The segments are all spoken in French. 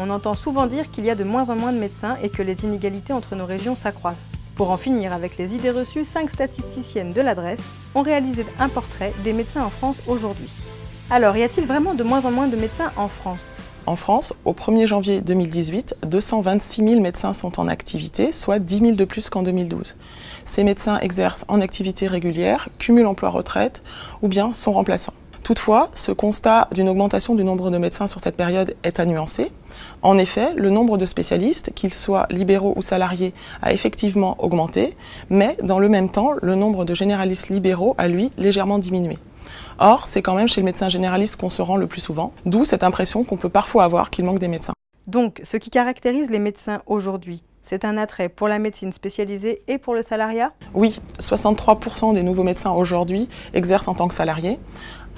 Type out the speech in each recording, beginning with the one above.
On entend souvent dire qu'il y a de moins en moins de médecins et que les inégalités entre nos régions s'accroissent. Pour en finir avec les idées reçues, 5 statisticiennes de l'adresse ont réalisé un portrait des médecins en France aujourd'hui. Alors, y a-t-il vraiment de moins en moins de médecins en France ? En France, au 1er janvier 2018, 226 000 médecins sont en activité, soit 10 000 de plus qu'en 2012. Ces médecins exercent en activité régulière, cumulent emploi-retraite ou bien sont remplaçants. Toutefois, ce constat d'une augmentation du nombre de médecins sur cette période est à nuancer. En effet, le nombre de spécialistes, qu'ils soient libéraux ou salariés, a effectivement augmenté, mais dans le même temps, le nombre de généralistes libéraux a, lui, légèrement diminué. Or, c'est quand même chez le médecin généraliste qu'on se rend le plus souvent, d'où cette impression qu'on peut parfois avoir qu'il manque des médecins. Donc, ce qui caractérise les médecins aujourd'hui, c'est un attrait pour la médecine spécialisée et pour le salariat ? Oui, 63% des nouveaux médecins aujourd'hui exercent en tant que salariés.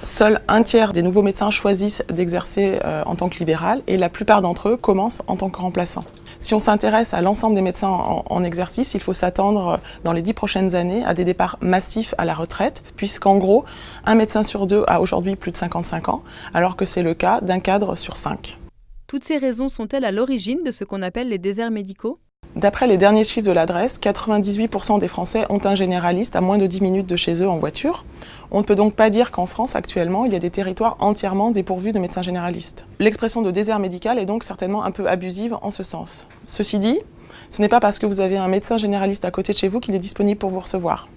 Seul un tiers des nouveaux médecins choisissent d'exercer en tant que libéral et la plupart d'entre eux commencent en tant que remplaçants. Si on s'intéresse à l'ensemble des médecins en exercice, il faut s'attendre dans les 10 prochaines années à des départs massifs à la retraite, puisqu'en gros, un médecin sur 2 a aujourd'hui plus de 55 ans, alors que c'est le cas d'un cadre sur 5. Toutes ces raisons sont-elles à l'origine de ce qu'on appelle les déserts médicaux ? D'après les derniers chiffres de l'adresse, 98% des Français ont un généraliste à moins de 10 minutes de chez eux en voiture. On ne peut donc pas dire qu'en France, actuellement, il y a des territoires entièrement dépourvus de médecins généralistes. L'expression de désert médical est donc certainement un peu abusive en ce sens. Ceci dit, ce n'est pas parce que vous avez un médecin généraliste à côté de chez vous qu'il est disponible pour vous recevoir.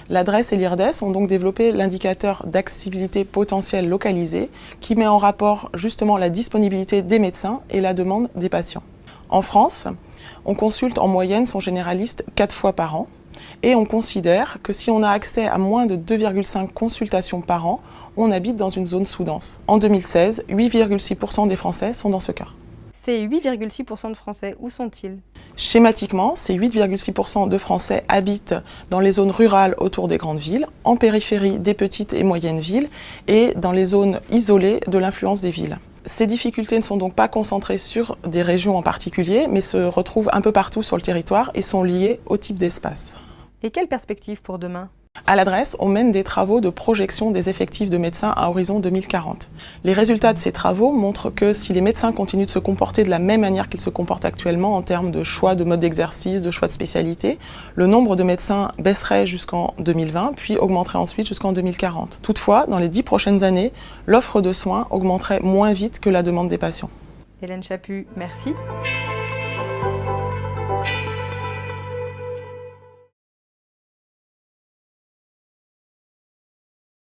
L'adresse et l'IRDES ont donc développé l'indicateur d'accessibilité potentielle localisée qui met en rapport justement la disponibilité des médecins et la demande des patients. En France, on consulte en moyenne son généraliste 4 fois par an et on considère que si on a accès à moins de 2,5 consultations par an, on habite dans une zone sous-dense. En 2016, 8,6% des Français sont dans ce cas. Ces 8,6% de Français, où sont-ils ? Schématiquement, ces 8,6% de Français habitent dans les zones rurales autour des grandes villes, en périphérie des petites et moyennes villes et dans les zones isolées de l'influence des villes. Ces difficultés ne sont donc pas concentrées sur des régions en particulier, mais se retrouvent un peu partout sur le territoire et sont liées au type d'espace. Et quelle perspective pour demain ? À l'adresse, on mène des travaux de projection des effectifs de médecins à horizon 2040. Les résultats de ces travaux montrent que si les médecins continuent de se comporter de la même manière qu'ils se comportent actuellement en termes de choix de mode d'exercice, de choix de spécialité, le nombre de médecins baisserait jusqu'en 2020, puis augmenterait ensuite jusqu'en 2040. Toutefois, dans les 10 prochaines années, l'offre de soins augmenterait moins vite que la demande des patients. Hélène Chaput, merci.